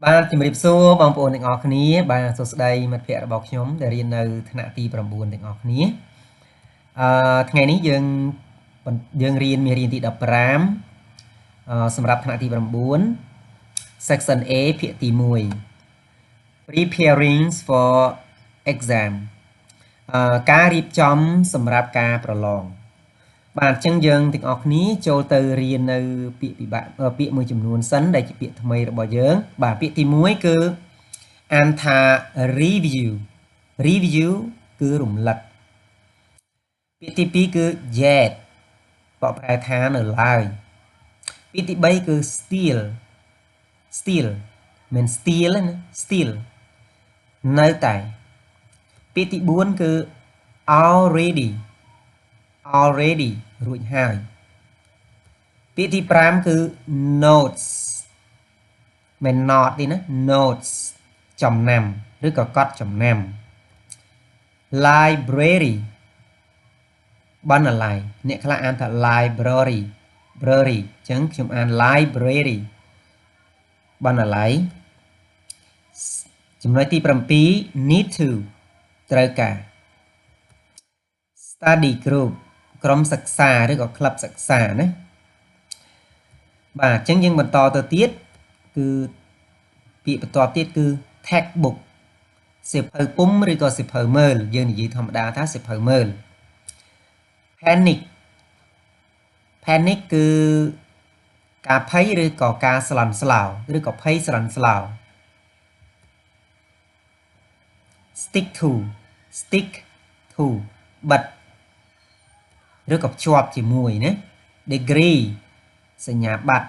បាទជំរាបសួរបងប្អូនទាំងអស់គ្នាបាទសួស្តីមិត្តភ័ក្តិរបស់ខ្ញុំដែលរៀននៅថ្នាក់ទី9ទាំងអស់គ្នាថ្ងៃនេះយើងរៀនមេរៀនទី15សម្រាប់ថ្នាក់ទី9 Section A ភាគទី1 Preparing for exam ការរៀបចំសម្រាប់ការប្រឡងបាទអញ្ចឹងយើងទាំងអស់គ្នាចូលទៅរៀននៅពាក្យមួយចំនួនសិនដែលជាពាក្យថ្មីរបស់យើងបាទពាក្យទី1គឺអានថា review គឺរំលឹកពាក្យទី2គឺ yet បកប្រែថានៅឡើយពាក្យទី3គឺ still មិន still ណា still នៅតែពាក្យទី4គឺ already រួចហើយពាក្យទី5គឺ notes មិន not ទេណា notes ចំណាំឬក៏កត់ចំណាំ library បណ្ណាល័យអ្នកខ្លះអានថា library អញ្ចឹងខ្ញុំអាន library បណ្ណាល័យចំណុចទី7 need to ត្រូវការ study group ក្រុមសិក្សាឬក៏ក្លឹបសិក្សាណាបាទអញ្ចឹងយើងបន្តទៅទៀតគឺពាក្យបន្ទាប់ទៀតគឺ textbook សៀវភៅពុម្ពឬក៏សៀវភៅមើលយើងនិយាយធម្មតាថាសៀវភៅមើល panic គឺការភ័យឬក៏ការស្លន់ស្លោឬក៏ភ័យស្លន់ស្លោ stick to បិទឬក៏ភ្ជាប់ជាមួយណា degree សញ្ញាបត្រ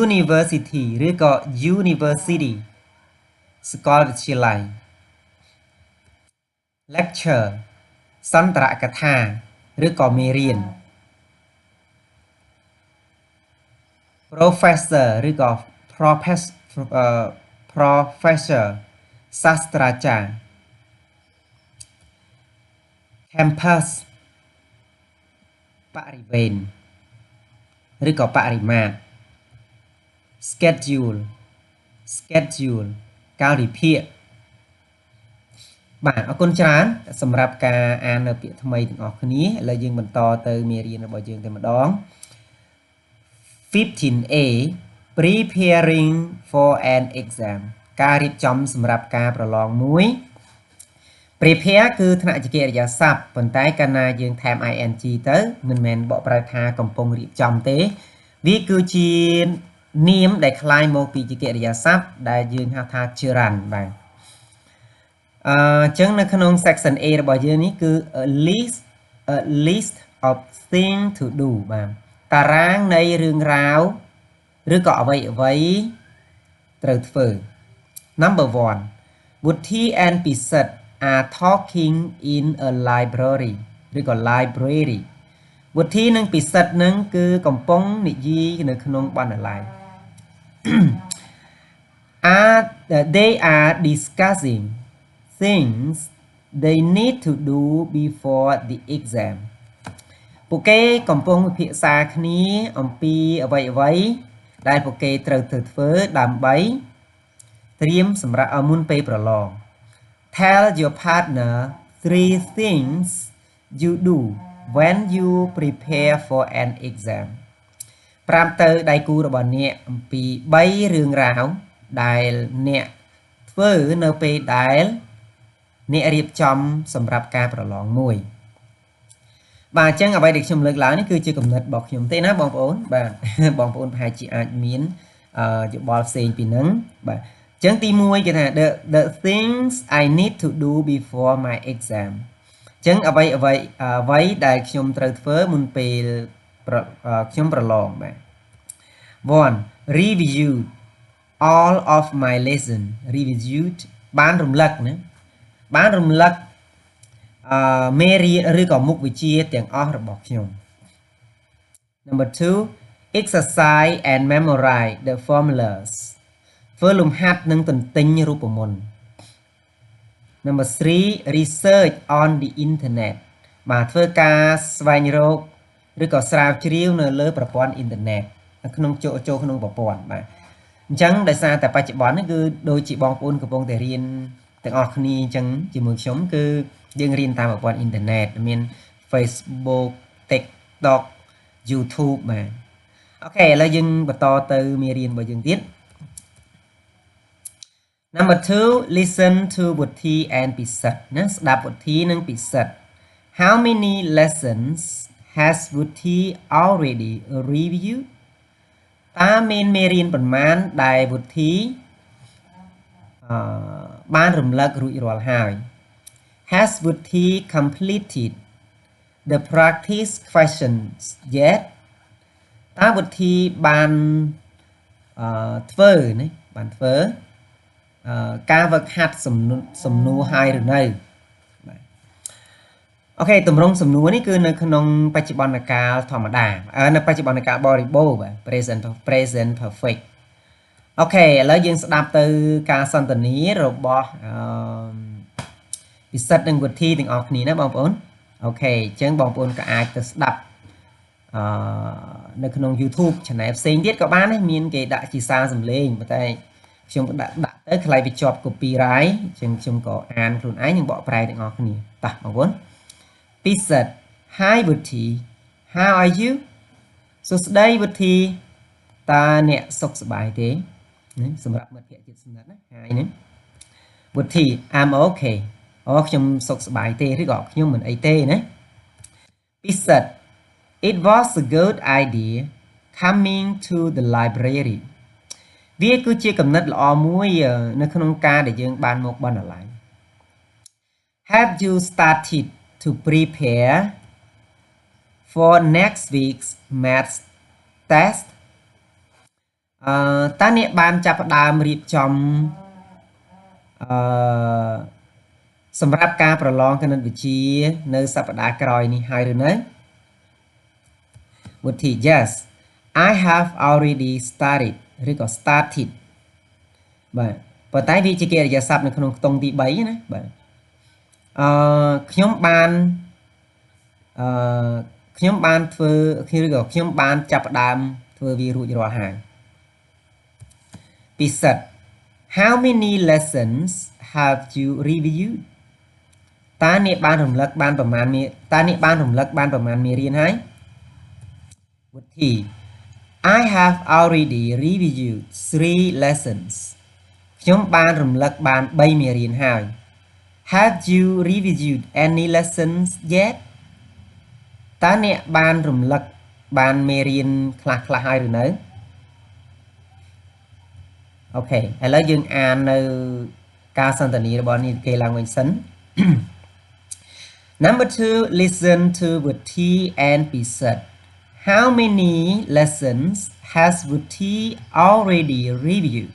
university ឬក៏ university សាកលវិទ្យាល័យ lecture សន្ទរកថាឬក៏មេរៀន professor ឬក៏ professor សាស្ត្រាចារ្យ campus បរិវេណឬក៏បរិមាត្រ schedule កាលវិភាគបាទអរគុណច្រើនសម្រាប់ការអាននៅពាក្យថ្មីទាំងអស់គ្នាឥឡូវយើងបន្តទៅមេរៀនរបស់យើងតែម្ដង 15A preparing for an exam ការរៀបចំសម្រាប់ការប្រឡងមួយ prepare គឺថ្នាក់ជាកិរិយាសព្ទប៉ុន្តែកាលណាយើងថែម ing ទៅមិនមែនបកប្រែថាកំពុងរៀបចំទេវាគឺជានាមដែលคล้ายមកពីជាកិរិយាសព្ទដែលយើងហៅថាជារ៉ាន់បាទអញ្ចឹងនៅក្នុង section A របស់យើងនេះគឺ a list of things to do បាទតារាងនៃរឿងរ៉ាវឬក៏អ្វីត្រូវធ្វើ number 1 Woody and Piset are talking in a library ឬក៏ library Woody និង Piset នឹងគឺកំពុងនិយាយនៅក្នុងបណ្ណាល័យthey are discussing things they need to do before the exam ពួកគេកំពុងពិភាក្សាគ្នាអំពីអ្វីដែលពួកគេត្រូវធ្វើដើម្បីត្រៀមសម្រាប់មុនពេលប្រឡង Tell your partner 3 things you do when you prepare for an exam ប្រាប់ទៅដៃគូរបស់អ្នកអំពី3រឿងរ៉ាវដែលអ្នកធ្វើនៅពេលដែលអ្នករៀបចំសម្រាប់ការប្រឡងមួយបាទអញ្ចឹងអ្វីដែលខ្ញុំលើកឡើងនេះគឺជាគំនិតរបស់ខ្ញុំទេណាបងប្អូនបាទបងប្អូនប្រហែលជាអាចមានយោបល់ផ្សេងពីនឹងបាទអញ្ចឹងទី1គេថា the things I need to do before my exam អញ្ចឹងអ្វីដែលខ្ញុំត្រូវធ្វើមុនពេលខ្ញុំប្រឡងបាទ 1 review all of my lesson reviewed បានរំលឹកណាបានរំលឹកមេរៀនឬក៏មុខវិជ្ជាទាំងអស់របស់ខ្ញុំ Number 2 exercise and memorize the formulas ធ្វើលំហាត់និងទន្ទិញរូបមន្ត Number 3 research on the internet បាទធ្វើការស្វែងរកឬក៏ស្រាវជ្រាវនៅលើប្រព័ន្ធអ៊ីនធឺណិតនៅក្នុងចូលក្នុងប្រព័ន្ធបាទ chẳng đại sa tại ba chị bón cứ đôi chị bong ôn của bong để riêng từng ở khni chẳng chỉ muốn sống cứ dương riêngតាមប្រព័ន្ធ internet មាន Facebook TikTok YouTube បាទអូខេឥឡូវយើងបន្តទៅមេរៀនរបស់យើងទៀត Number 2 listen to វុធី and ពិសិដ្ឋណាស្ដាប់វុធីនិងពិសិដ្ឋ How many lessons has វុធី already reviewed តើមានមេរៀនប៉ុន្មានដែលវុធីបានរំលឹករួចរាល់ហើយ Has វុធី completed the practice questions yet តើវុធីបានធ្វើណាបានធ្វើការវឹកហាត់សំណួរហើយឬនៅបាទអូខេទម្រង់សំណួរនេះគឺនៅក្នុងបច្ចុប្បន្នកាលធម្មតានៅបច្ចុប្បន្នកាលបរិបូរណ៍បាទ present perfect អូខេឥឡូវយើងស្ដាប់ទៅការសន្ទនារបស់ពិសិដ្ឋនិងវុធីទាំងអស់គ្នាណាបងប្អូនអូខេអញ្ចឹងបងប្អូនក៏អាចទៅស្ដាប់នៅក្នុង YouTube channel ផ្សេងទៀតក៏បានដែរមានគេដាក់ជាសារសំឡេងប៉ុន្តែខ្ញុំដាក់ទៅខ្ល้ายវាជាប់ copyright អញ្ចឹងខ្ញុំក៏អានខ្លួនឯងនិងបកប្រែទាំងអស់គ្នាតោះបងប្អូនពិសិដ្ឋ Hi វុធី How are you សួស្តីវុធីតើអ្នកសុខសប្បាយទេណាសម្រាប់មិត្តភក្តិជិតស្និទ្ធណា Hi ណាវុធី I'm okay អូខ្ញុំសុខសប្បាយទេឬក៏ខ្ញុំមិនអីទេណាពិសិដ្ឋ It was a good idea coming to the library វាគឺជាគំនិតល្អមួយនៅក្នុងការដែលយើងបានមកបណ្ណាល័យ Have you started to prepare for next week's maths test តើអ្នកបានចាប់ផ្ដើមរៀបចំសម្រាប់ការប្រឡងគណិតវិទ្យានៅសប្តាហ៍ក្រោយនេះហើយឬនៅវុធី Yes I have already started ឬក៏ started បាទប៉ុន្តែវាជាកិរិយាសព្ទនៅក្នុងខ្ទង់ទី3ណាបាទខ្ញុំបានធ្វើឬក៏ខ្ញុំបានចាប់ផ្ដើមធ្វើវារួចរាល់ហើយពិសិដ្ឋ How many lessons have you reviewed តើអ្នកបានរំលឹកបានប្រមាណមេរៀនហើយវុធី I have already reviewed 3 lessons ខ្ញុំបានរំលឹកបាន3មេរៀនហើយ Have you reviewed any lessons yet តើអ្នកបានរំលឹកបានមេរៀនខ្លះហើយឬនៅអូខេឥឡូវយើងអាននៅការសន្ទនារបស់នេះគេឡើងវិញសិន Number 2 listen to Vuthi and Pisat How many lessons has Vuthi already reviewed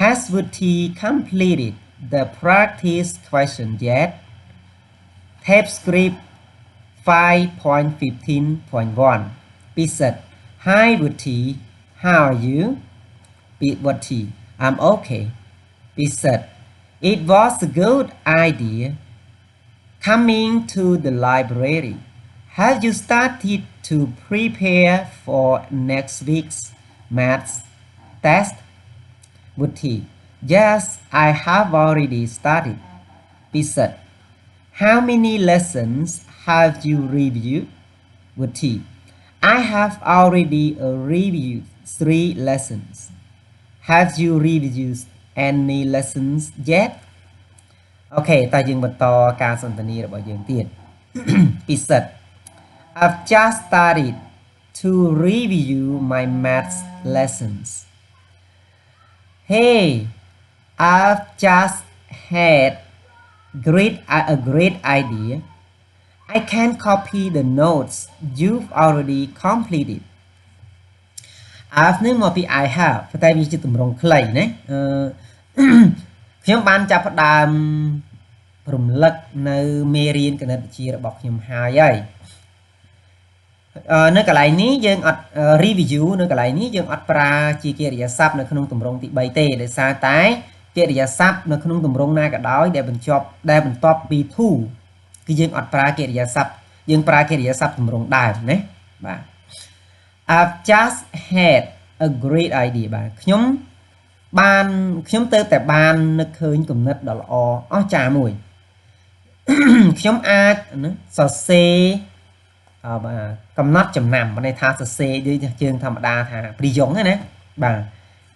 Has Vuthi completed the practice question yet Tape script 5.15.1 Pisat Hi Vuthi how are you Vuthi I'm okay Pisat It was a good idea coming to the library Have you started to prepare for next week's maths test Vuthi Yes I have already started Pisat How many lessons have you reviewed Vuthi I have already reviewed 3 lessons Have you reviewed any lessons yet អូខេតើយើងបន្តការសន្ទនារបស់យើងទៀតពិសិដ្ឋ I've just started to review my maths lessons Hey I've just had a great idea I can copy the notes you've already completed I've នឹងមកពី I have តែវាជាទម្រង់ខ្លីណាខ្ញុំបានចាប់ផ្ដើមរំលឹកនៅមេរៀនគណិតវិទ្យារបស់ខ្ញុំហើយនៅកន្លែងនេះយើងអត់ review នៅកន្លែងនេះយើងអត់ប្រើជាកិរិយាសព្ទនៅក្នុងទម្រង់ទី3ទេដោយសារតែកិរិយាសព្ទនៅក្នុងទម្រង់ណាក៏ដោយដែលបន្ទាប់ពី to គឺយើងអត់ប្រើកិរិយាសព្ទយើងប្រើកិរិយាសព្ទទម្រង់ដើមណាបាទ I've just had a great idea បាទខ្ញុំ បានខ្ញុំទៅតែបាននឹកឃើញគំនិតដ៏ល្អអស្ចារ្យមួយ ខ្ញុំអាចសរសេរបាទកំណត់ចំណាំបានន័យថាសរសេរដូចជើងធម្មតាថាព្រីយ៉ុងហ្នឹងណាបាទ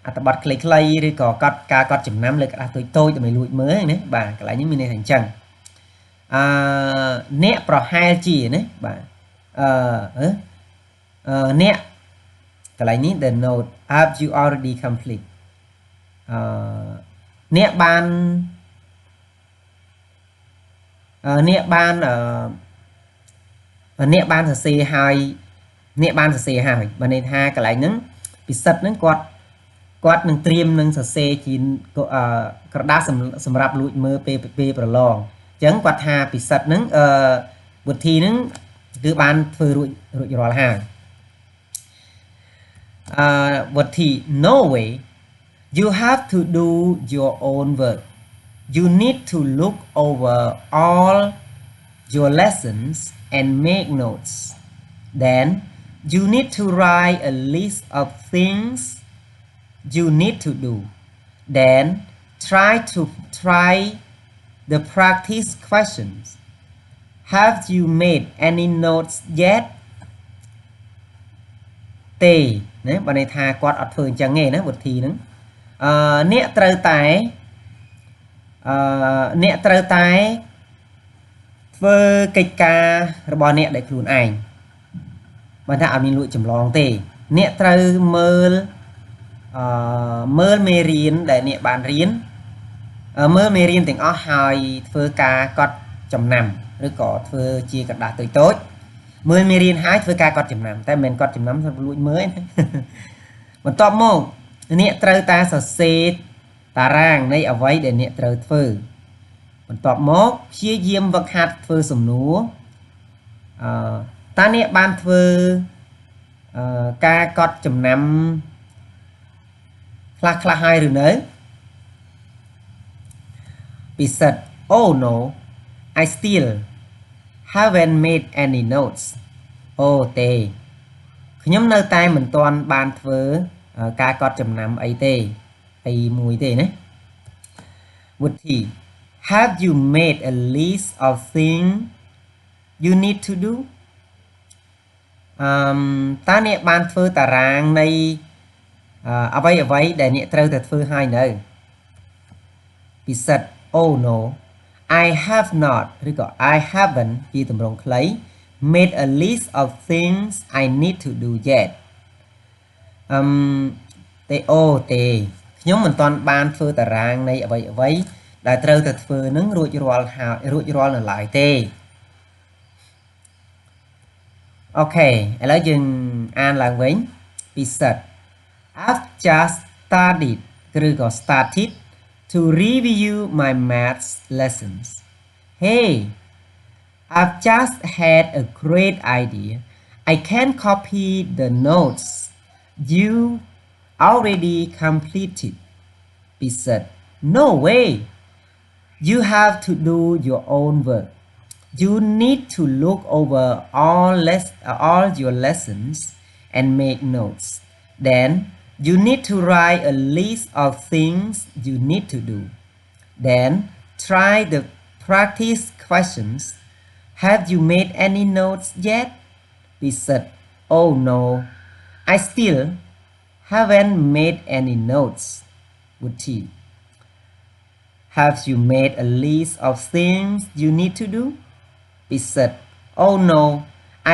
អត្ថបទខ្លីៗឬក៏ការកត់ចំណាំលើក្តារតូចៗដើម្បីលួចមើលណាបាទកន្លែងនេះមានន័យថាអញ្ចឹងអ្នកប្រហែលជាណាបាទអ្នកកន្លែងនេះ the note have you already complete អ្នកបានអ្នកបានសរសេរហើយអ្នកបានសរសេរហើយបានន័យថាកន្លែងហ្នឹងពិសិដ្ឋហ្នឹងគាត់នឹងត្រៀមនឹងសរសេរជាក្រដាសសម្រាប់លួចមើលពេលប្រឡងអញ្ចឹងគាត់ថាពិសិដ្ឋហ្នឹងវិធីហ្នឹងគឺបានធ្វើរួចរាល់ហើយវិធី no way you have to do your own work you need to look over all your lessons and make notes then you need to write a list of things you need to do then try the practice questions have you made any notes yet ទេណាបើន័យថាគាត់អត់ធ្វើអញ្ចឹងទេណាវិធីហ្នឹងអ្នកត្រូវតែធ្វើកិច្ចការរបស់អ្នកដោយខ្លួនឯងបើថាអត់មានលួចចម្លងទេអ្នកត្រូវមើលមេរៀនដែលអ្នកបានរៀនមើលមេរៀនទាំងអស់ហើយធ្វើការកត់ចំណាំឬក៏ធ្វើជាក្រដាសតូចៗមើលមេរៀនហើយធ្វើការកត់ចំណាំតែមិនមែនកត់ចំណាំសម្រាប់លួចមើលទេបន្ទាប់មកអ្នកត្រូវតែសរសេរតារាងនៃអ្វីដែលអ្នកត្រូវធ្វើបន្ទាប់មកព្យាយាមវឹកហាត់ធ្វើសំណួរតើអ្នកបានធ្វើការកត់ចំណាំខ្លះហើយឬនៅពិសិដ្ឋ oh no I still haven't made any notes អូទេខ្ញុំនៅតែមិនទាន់បានធ្វើការកត់ចំណាំអីទេអីមួយទេណាវិធី have you made a list of things you need to do តើអ្នកបានធ្វើតារាងនៃអ្វីដែលអ្នកត្រូវតែធ្វើហើយនៅពិសិដ្ឋ oh no I have not ឬក៏ I haven't ជាទម្រង់ខ្លី made a list of things I need to do yet ទេខ្ញុំមិនទាន់បានធ្វើតារាងនៃអ្វីដែលត្រូវតែធ្វើនឹងរួចរាល់នៅឡើយទេអូខេឥឡូវយើងអានឡើងវិញពិសិដ្ឋ I've just started to review my maths lessons hey I've just had a great idea I can copy the notes you already completedពិសិដ្ឋ no way you have to do your own work you need to look over all your lessons and make notes then you need to write a list of things you need to do then try the practice questions have you made any notes yet ពិសិដ្ឋ oh no I still haven't made any notes វិធី have you made a list of things you need to do ពិសិដ្ឋ oh no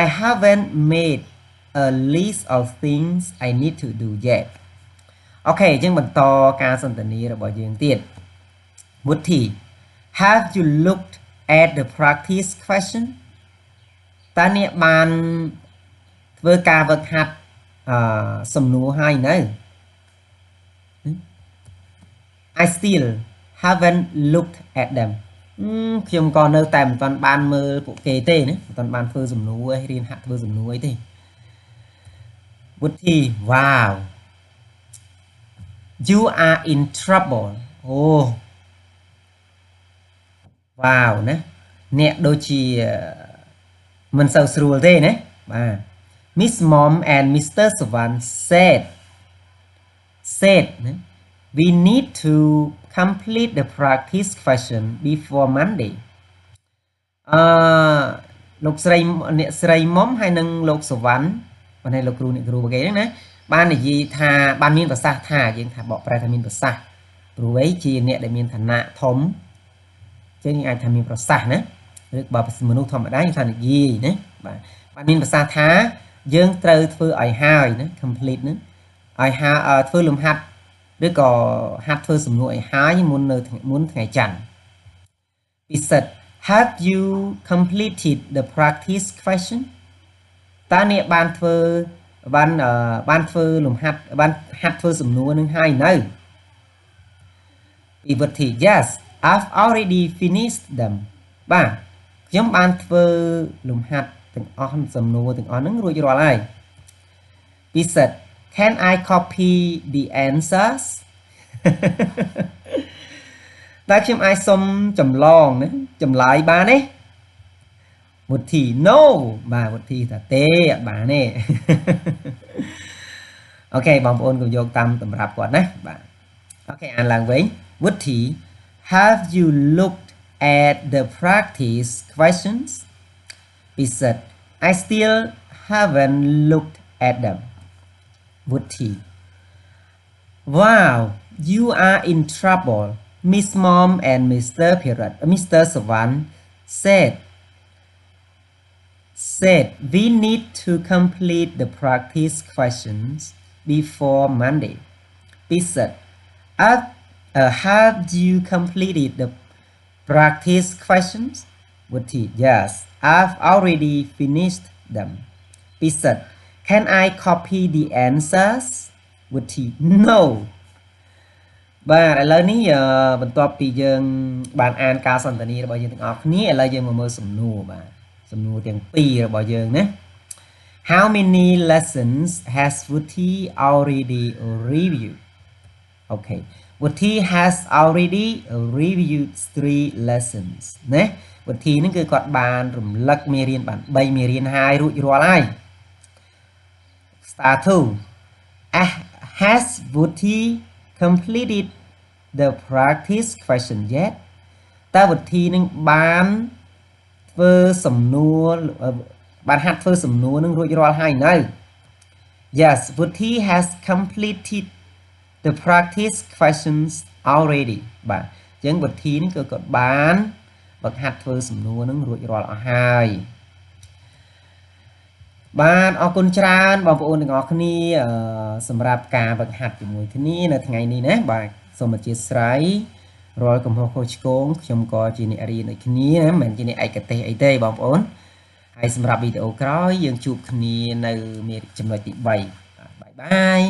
I haven't made a list of things I need to do yet អូខេអញ្ចឹងបន្តការសន្ទនារបស់យើងទៀតវិធី have you looked at the practice question តើអ្នកបានធ្វើការវឹកហាត់សំណួរហើយនៅ I still haven't looked at them ខ្ញុំក៏នៅតែមិនទាន់បានមើលពួកគេទេណាមិនទាន់បានធ្វើសំណួររៀនហាត់ធ្វើសំណួរអីទេវិធី wow you are in trouble អូ wow ណាអ្នកដូចជាមិនសូវស្រួលទេណាបាទ Miss Mom and Mr. Sawan said ណា we need to complete the practice question before Monday លោកស្រីអ្នកស្រីមុំហើយនឹងលោកសវណ្ណប៉ុន្តែលោកគ្រូអ្នកគ្រូគេហ្នឹងណាបាននិយាយថាបានមានប្រសាសន៍ថាយើងថាបកប្រែថាមានប្រសាសន៍ព្រោះអីជាអ្នកដែលមានឋានៈធំចឹងយើងអាចថាមានប្រសាសន៍ណាឬបើមនុស្សធម្មតាយើងថានិយាយណាបាទមានប្រសាសន៍ថាយើងត្រូវធ្វើឲ្យហើយណា complete ហ្នឹងឲ្យហើយធ្វើលំហាត់ឬក៏ហាត់ធ្វើសំណួរឲ្យហើយមុនថ្ងៃច័ន្ទពិសិដ្ឋ Have you completed the practice question តើអ្នកបានធ្វើលំហាត់បានហាត់ធ្វើសំណួរនឹងហើយនៅពីវិធី Yes I've already finished them បាទខ្ញុំបានធ្វើលំហាត់ទាំងអស់សំណួរទាំងអស់ហ្នឹងរួចរាល់ហើយពិសិដ្ឋ Can I copy the answers តើខ្ញុំអាចសុំចម្លងណាចម្លើយបានទេវុធី No បាទវុធីថាទេអត់បានទេអូខេបងប្អូនកុំយកតាមតម្រាប់គាត់ណាបាទអូខេអានឡើងវិញវុធី Have you looked at the practice questions ពិសិដ្ឋ I still haven't looked at them វុធី Wow you are in trouble Miss Mom and Mr. Savan said we need to complete the practice questions before Monday. Pisat, have you completed the practice questions? Wuthi, yes, I've already finished them. Pisat, can I copy the answers? Wuthi, no. បាទឥឡូវនេះបន្ទាប់ពីយើងបានអានការសន្ទនារបស់យើងទាំងអស់គ្នាឥឡូវយើងមកមើលសំណួរបាទសំណួរទាំងពីររបស់យើងណា How many lessons has Wuthi already reviewed? Okay Wuthi has already reviewed 3 lessons ណា Wuthi ហ្នឹងគឺគាត់បានរំលឹកមេរៀនបាន3មេរៀនហើយរួចរាល់ហើយ Star 2 Has Wuthi completed the practice question yet តើវិធីនឹងបានធ្វើសំណួរបានហាត់ធ្វើសំណួរនឹងរួចរាល់ហើយនៅ Yes Wuthi has completed the practice questions already បាទអញ្ចឹងវិធីនេះគឺគាត់បានបើកហាត់ធ្វើសំណួរនឹងរួចរាល់អស់ហើយបាទអរគុណច្រើនបងប្អូនទាំងអស់គ្នាសម្រាប់ការវឹកហាត់ជាមួយគ្នានៅថ្ងៃនេះណាបាទសូមអធិស្ឋានរាល់កំហុសខុសឆ្គងខ្ញុំក៏ជាអ្នករៀនដូចគ្នាណាមិនមែនជាអ្នកឯកទេសអីទេបងប្អូនហើយសម្រាប់វីដេអូក្រោយយើងជួបគ្នានៅចំណុចទី3បាយបាយ